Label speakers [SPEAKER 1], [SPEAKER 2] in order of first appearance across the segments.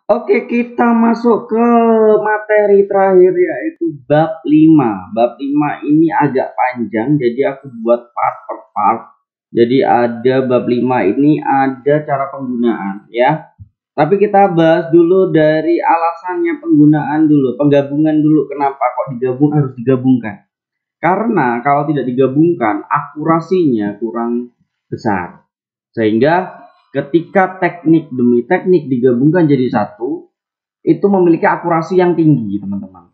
[SPEAKER 1] Oke, kita masuk ke materi terakhir yaitu bab 5. Bab 5 ini agak panjang, jadi aku buat part per part. Jadi ada bab 5 ini ada cara penggunaan ya. Tapi kita bahas dulu dari alasannya penggunaan dulu, penggabungan dulu. Kenapa kok harus digabungkan? Karena kalau tidak digabungkan, akurasinya kurang besar. Sehingga ketika teknik demi teknik digabungkan jadi satu, itu memiliki akurasi yang tinggi, teman-teman.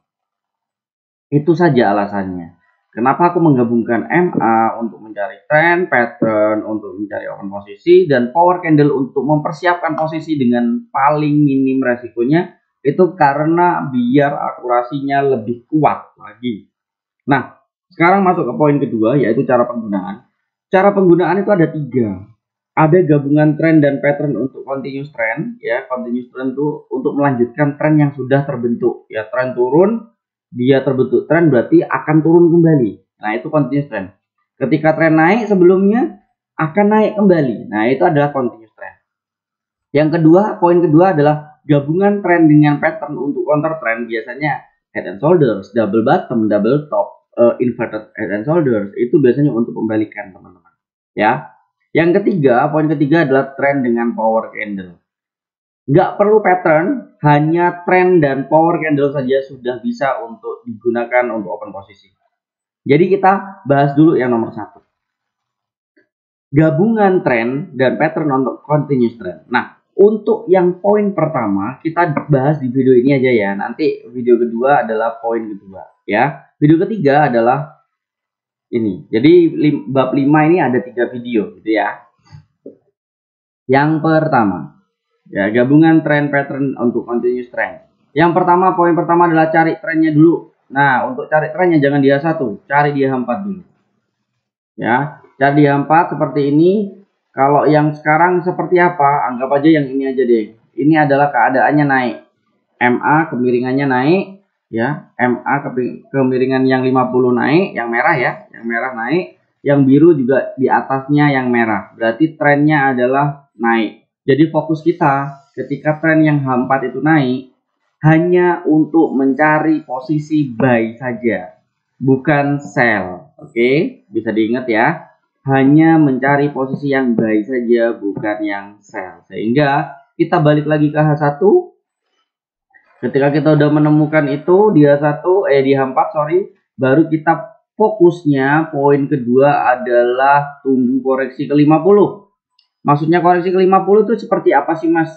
[SPEAKER 1] Itu saja alasannya. Kenapa aku menggabungkan MA untuk mencari trend, pattern untuk mencari open posisi, dan power candle untuk mempersiapkan posisi dengan paling minim resikonya, itu karena biar akurasinya lebih kuat lagi. Nah, sekarang masuk ke poin kedua, yaitu cara penggunaan. Cara penggunaan itu ada 3. Ada gabungan trend dan pattern untuk continuous trend, ya. Continuous trend itu untuk melanjutkan trend yang sudah terbentuk, ya. Trend turun, dia terbentuk trend berarti akan turun kembali. Nah, itu continuous trend. Ketika trend naik sebelumnya akan naik kembali. Nah, itu adalah continuous trend. Yang kedua, poin kedua adalah gabungan trend dengan pattern untuk counter trend. Biasanya head and shoulders, double bottom, double top, inverted head and shoulders, itu biasanya untuk pembalikan, teman-teman. Ya. Yang ketiga, poin ketiga adalah trend dengan power candle. Nggak perlu pattern, hanya trend dan power candle saja sudah bisa untuk digunakan untuk open posisi. Jadi kita bahas dulu yang nomor 1. Gabungan trend dan pattern untuk continuous trend. Nah, untuk yang poin pertama kita bahas di video ini aja ya. Nanti video kedua adalah poin kedua ya. Video ketiga adalah ini. Jadi bab 5 ini ada 3 video gitu ya. Yang pertama, ya, gabungan trend pattern untuk continuous trend. Yang pertama, poin pertama adalah cari trennya dulu. Nah, untuk cari trennya jangan di H1, cari di H4 dulu. Ya, cari di H4 seperti ini. Kalau yang sekarang seperti apa? Anggap aja yang ini aja deh. Ini adalah keadaannya naik. MA kemiringannya naik, ya. MA kemiringan yang 50 naik, yang merah ya, yang merah naik, yang biru juga di atasnya yang merah. Berarti trennya adalah naik. Jadi fokus kita ketika tren yang H4 itu naik hanya untuk mencari posisi buy saja, bukan sell. Oke, bisa diingat ya. Hanya mencari posisi yang buy saja, bukan yang sell. Sehingga kita balik lagi ke H1. Ketika kita udah menemukan itu di H4, baru kita fokusnya poin kedua adalah tunggu koreksi ke 50. Maksudnya koreksi ke 50 itu seperti apa sih, Mas?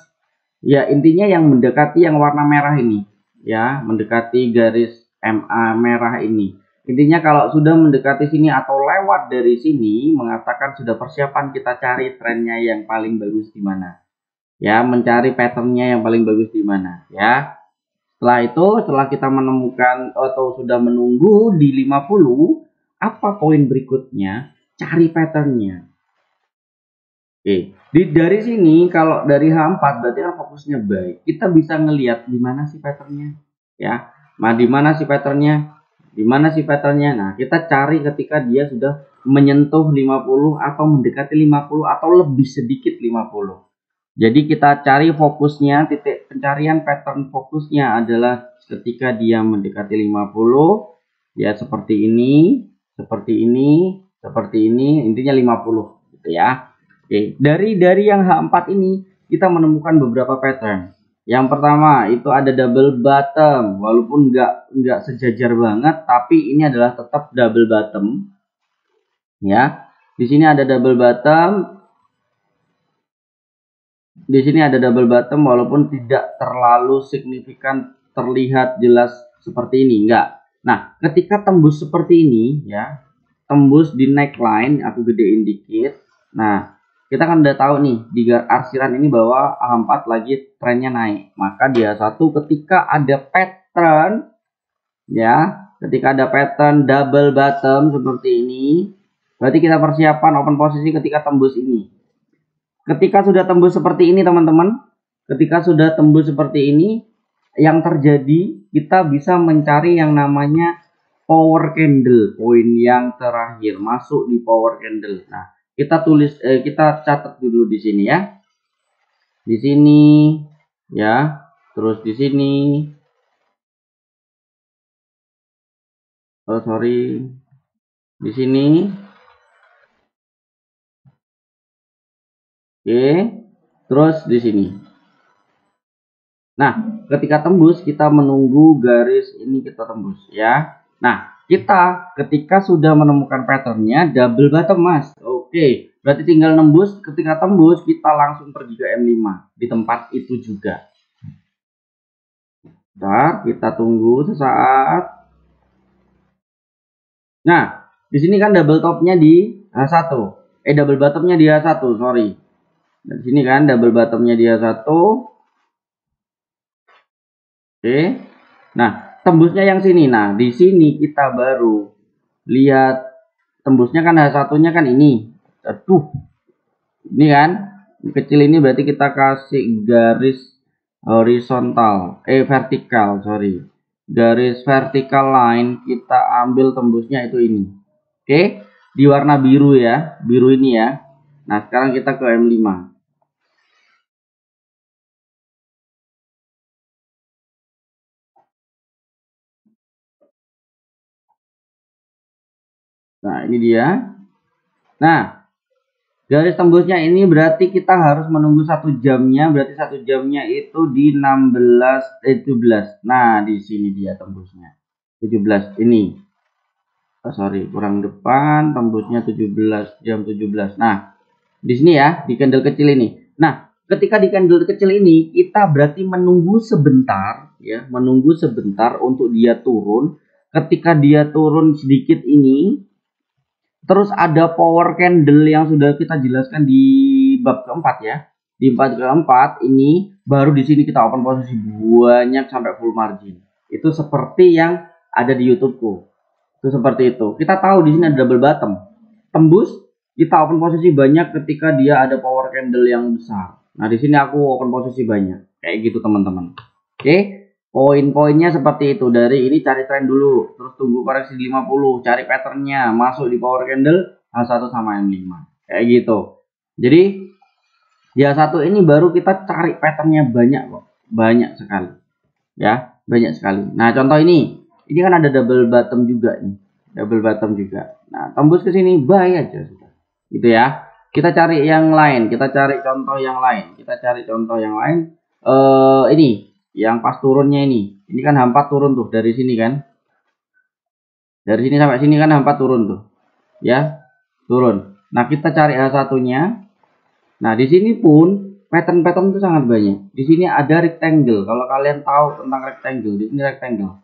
[SPEAKER 1] Ya, intinya yang mendekati yang warna merah ini, ya, mendekati garis MA merah ini. Intinya kalau sudah mendekati sini atau lewat dari sini, mengatakan sudah persiapan kita cari trennya yang paling bagus di mana. Ya, mencari patternnya yang paling bagus di mana, ya. Setelah itu, setelah kita menemukan atau sudah menunggu di 50, apa poin berikutnya? Cari patternnya. Oke, dari sini kalau dari H4 berarti kan fokusnya baik. Kita bisa ngelihat di mana sih patternnya, ya. Nah, di mana sih patternnya? Di mana sih patternnya? Nah, kita cari ketika dia sudah menyentuh 50 atau mendekati 50 atau lebih sedikit 50. Jadi kita cari fokusnya, titik pencarian pattern fokusnya adalah ketika dia mendekati 50, ya seperti ini, seperti ini, seperti ini, intinya 50 gitu ya. Oke, dari yang H4 ini kita menemukan beberapa pattern. Yang pertama itu ada double bottom, walaupun nggak sejajar banget, tapi ini adalah tetap double bottom. Ya, di sini ada double bottom. Di sini ada double bottom walaupun tidak terlalu signifikan terlihat jelas seperti ini, enggak. Nah, ketika tembus seperti ini ya, tembus di neckline, aku gedein dikit. Nah, kita kan udah tahu nih di arsiran ini bahwa A4 lagi trennya naik. Maka dia satu ketika ada pattern ya, ketika ada pattern double bottom seperti ini, berarti kita persiapan open posisi ketika tembus ini. Ketika sudah tembus seperti ini teman-teman, ketika sudah tembus seperti ini, yang terjadi kita bisa mencari yang namanya power candle, poin yang terakhir masuk di power candle. Nah, kita catat dulu di sini ya. Di sini ya. Terus di sini, oh sorry, di sini, oke, terus di sini. Nah, ketika tembus kita menunggu garis ini kita tembus ya. Nah, kita ketika sudah menemukan patternnya double bottom mas. Oke, berarti tinggal nembus. Ketika tembus kita langsung pergi ke M5 di tempat itu juga. Bentar, kita tunggu sesaat. Nah, di sini kan double topnya di H1. Double bottomnya di H1, sorry. Dan di sini kan double bottomnya di H1. Oke. Nah, tembusnya yang sini. Nah, di sini kita baru lihat tembusnya kan H1-nya kan ini. Aduh. Ini kan kecil ini berarti kita kasih garis horizontal, vertikal, sorry. Garis vertikal line kita ambil tembusnya itu ini. Oke, di warna biru ya, biru ini ya. Nah, sekarang kita ke M5. Nah, ini dia. Nah, garis tembusnya ini berarti kita harus menunggu 1 jamnya. Berarti 1 jamnya itu di 17. Nah, di sini dia tembusnya. 17 ini. Oh, sorry, kurang depan, tembusnya 17 jam 17. Nah, di sini ya, di candle kecil ini. Nah, ketika di candle kecil ini kita berarti menunggu sebentar ya, menunggu sebentar untuk dia turun. Ketika dia turun sedikit ini, terus ada power candle yang sudah kita jelaskan di bab keempat ya. Di bab keempat ini baru di sini kita open posisi banyak sampai full margin. Itu seperti yang ada di YouTubeku. Itu seperti itu. Kita tahu di sini ada double bottom. Tembus, kita open posisi banyak ketika dia ada power candle yang besar. Nah, di sini aku open posisi banyak. Kayak gitu teman-teman. Oke. Poin-poinnya seperti itu. Dari ini cari tren dulu, terus tunggu koreksi di 50, cari patternnya, masuk di power candle H1 sama M5. Kayak gitu. Jadi di H1 ini baru kita cari patternnya banyak kok. Banyak sekali. Ya, banyak sekali. Nah, contoh ini. Ini kan ada double bottom juga nih. Double bottom juga. Nah, tembus ke sini buy aja sudah. Gitu ya. Kita cari yang lain, kita cari contoh yang lain. Kita cari contoh yang lain. Ini yang pas turunnya ini kan H4 turun tuh dari sini kan, dari sini sampai sini kan H4 turun tuh ya, turun. Nah, kita cari H1 nya. Nah, di sini pun pattern-pattern itu sangat banyak. Di sini ada rectangle, kalau kalian tahu tentang rectangle, di sini rectangle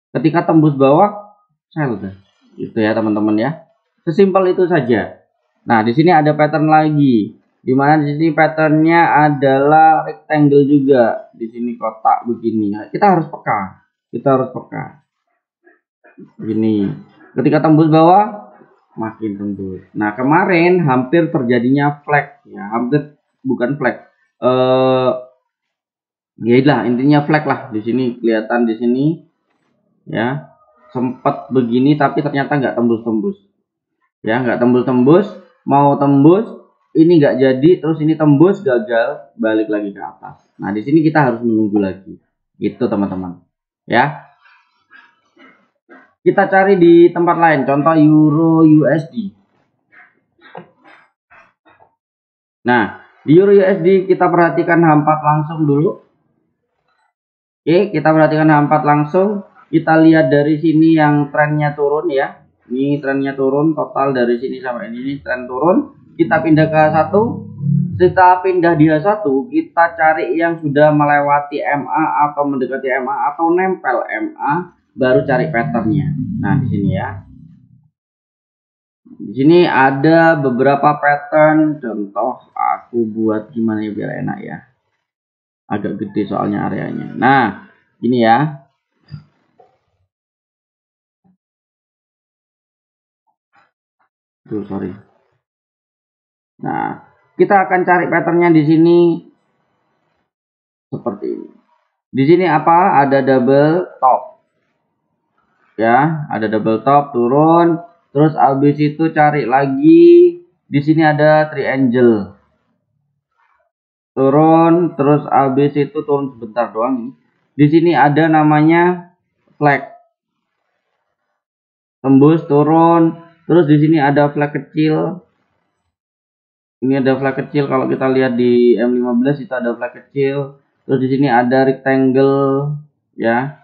[SPEAKER 1] ketika tembus bawah sell udah gitu ya teman-teman ya, sesimpel itu saja. Nah, di sini ada pattern lagi, dimana di sini patternnya adalah rectangle juga, di sini kotak begini. Nah, kita harus peka, begini. Ketika tembus bawah makin tembus. Nah, kemarin hampir terjadinya flag ya, hampir bukan flag, ya lah intinya flag lah. Di sini kelihatan di sini ya, sempat begini tapi ternyata nggak tembus-tembus ya, nggak tembus-tembus. Mau tembus ini nggak jadi, terus ini tembus gagal, balik lagi ke atas. Nah, di sini kita harus menunggu lagi gitu teman-teman ya. Kita cari di tempat lain, contoh Euro USD. Nah, di Euro USD kita perhatikan H4 langsung dulu. Oke, kita perhatikan H4 langsung. Kita lihat dari sini yang trennya turun ya. Ini trennya turun total dari sini sampai ini tren turun. Kita pindah ke H1. Kita pindah di H1, kita cari yang sudah melewati MA atau mendekati MA atau nempel MA, baru cari patternnya. Nah, di sini ya. Di sini ada beberapa pattern. Contoh aku buat gimana ya biar enak ya. Agak gede soalnya areanya. Nah, ini ya. Tuh, sorry. Nah, kita akan cari patternnya di sini seperti ini. Di sini apa? Ada double top. Ya, ada double top turun. Terus habis itu cari lagi. Di sini ada triangle. turun, terus habis itu turun sebentar doang ini. Di sini ada namanya flag, tembus turun, terus di sini ada flag kecil. Ini ada flag kecil, kalau kita lihat di M15 itu ada flag kecil. Terus di sini ada rectangle, ya.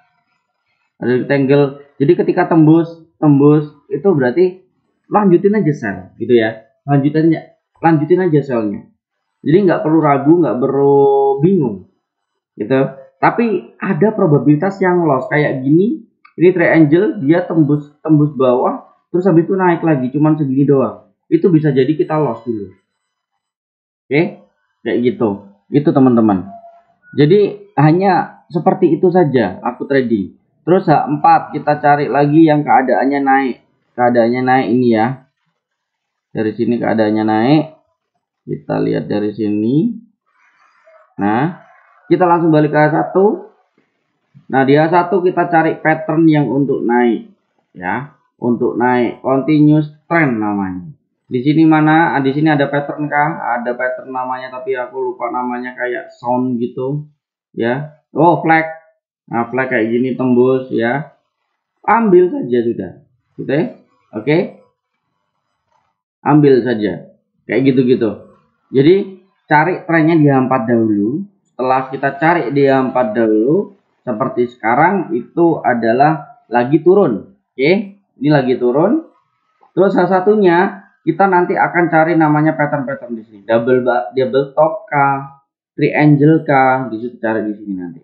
[SPEAKER 1] Ada rectangle. Jadi ketika tembus itu berarti lanjutin aja sel, gitu ya. Lanjutin aja selnya. Jadi nggak perlu ragu, nggak perlu bingung, gitu. Tapi ada probabilitas yang loss kayak gini. Ini triangle, dia tembus bawah, terus habis itu naik lagi, cuman segini doang. Itu bisa jadi kita loss dulu. Oke, kayak gitu. Itu teman-teman. Jadi hanya seperti itu saja aku trading. Terus H4 kita cari lagi yang keadaannya naik. Keadaannya naik ini ya. Dari sini keadaannya naik. Kita lihat dari sini. Nah, kita langsung balik ke H1. Nah, di H1 kita cari pattern yang untuk naik ya. Untuk naik continuous trend namanya. Di sini mana? Di sini ada pattern kah? Ada pattern namanya tapi aku lupa namanya, kayak sound gitu. Ya. Oh, flag. Nah, flag kayak gini tembus ya. Ambil saja sudah. Gitu ya. Oke. Ambil saja. Kayak gitu-gitu. Jadi cari trennya di H4 dahulu. Setelah kita cari di H4 dahulu, seperti sekarang itu adalah lagi turun. Oke. Ini lagi turun. Terus salah satunya kita nanti akan cari namanya pattern-pattern di sini. Double top kah, triangle kah, di situ cari di sini nanti.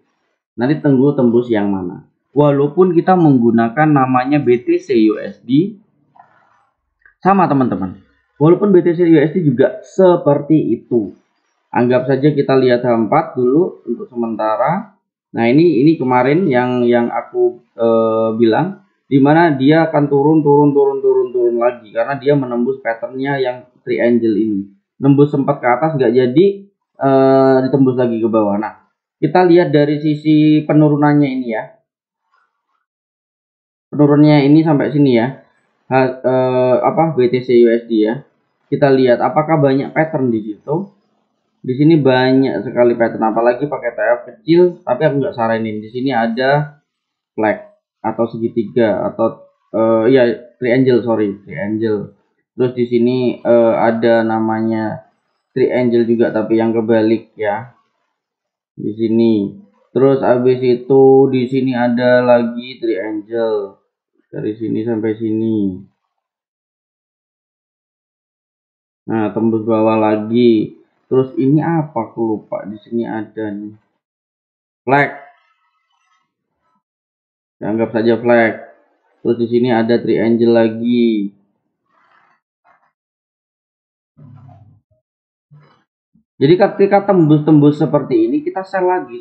[SPEAKER 1] Nanti tunggu tembus yang mana. Walaupun kita menggunakan namanya BTC USD, sama teman-teman. Walaupun BTC USD juga seperti itu. Anggap saja kita lihat H4 dulu untuk sementara. Nah, ini kemarin yang aku bilang, dimana dia akan turun lagi karena dia menembus patternnya yang triangle ini. Nembus sempat ke atas nggak jadi, ditembus lagi ke bawah. Nah, kita lihat dari sisi penurunannya ini ya. Penurunnya ini sampai sini ya. BTC USD ya. Kita lihat apakah banyak pattern di situ. Di sini banyak sekali pattern, apalagi pakai TF kecil, tapi aku nggak saranin. Di sini ada flag atau segitiga atau triangle, triangle. Terus di sini ada namanya triangle juga tapi yang kebalik ya. Di sini. Terus habis itu di sini ada lagi triangle dari sini sampai sini. Nah, tembus bawah lagi. Terus ini apa? Aku lupa. Di sini ada nih. Flag. Anggap saja flag. Terus di sini ada triangle lagi. Jadi ketika tembus-tembus seperti ini, kita sell lagi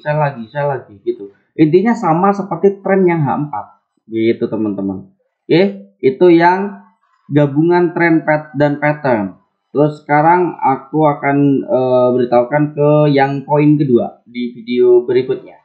[SPEAKER 1] gitu. Intinya sama seperti tren yang H4. Gitu teman-teman. Oke, itu yang gabungan tren dan pattern. Terus sekarang aku akan beritahukan ke yang poin kedua di video berikutnya.